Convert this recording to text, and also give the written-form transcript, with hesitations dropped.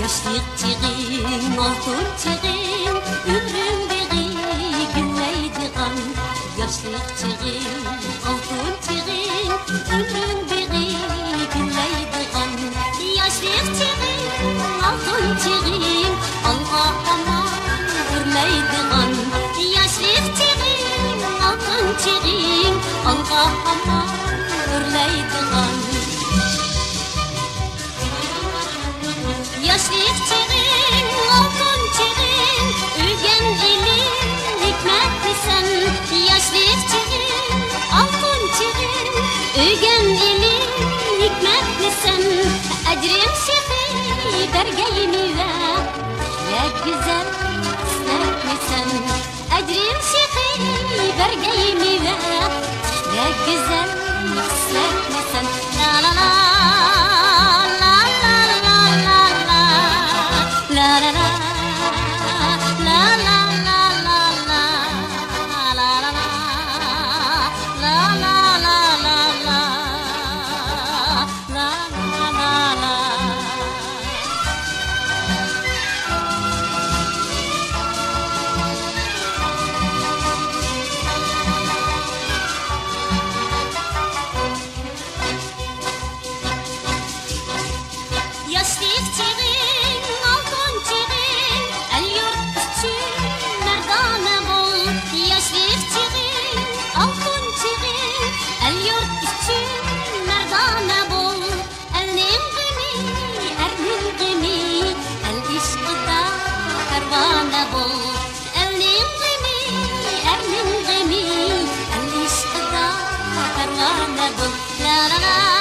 Yaşlık çiğin, altın çiğin, ömrüm biri gülleydiğen. Yaşlık çiğin, altın çiğin, ömrüm biri gülleydiğen. Yaşlık çiğin, altın çiğin, Allah aman görmeydiğen. Yaşlık çiğin, altın çiğin, Allah aman görmeydiğen. Yaşlık çiğin, altın çiğin, ölgen ilim hikmetli sen. Yaşlık çiğin, altın çiğin, ölgen ilim hikmetli sen. Ecrim şifi bergeyimi ve ya güzel isletli sen. Ecrim şifi bergeyimi ve ya güzel isletli sen. La la la. Yaşlık çiğin, altın çiğin, el yurt için merdane bol. Yaşlık çiğin, altın çiğin, el yurt için merdane bol. Elnin gemi, ernin gemi, el işkıda pervane bol. Elnin gemi, ernin gemi, el işkıda pervane bol. La la la.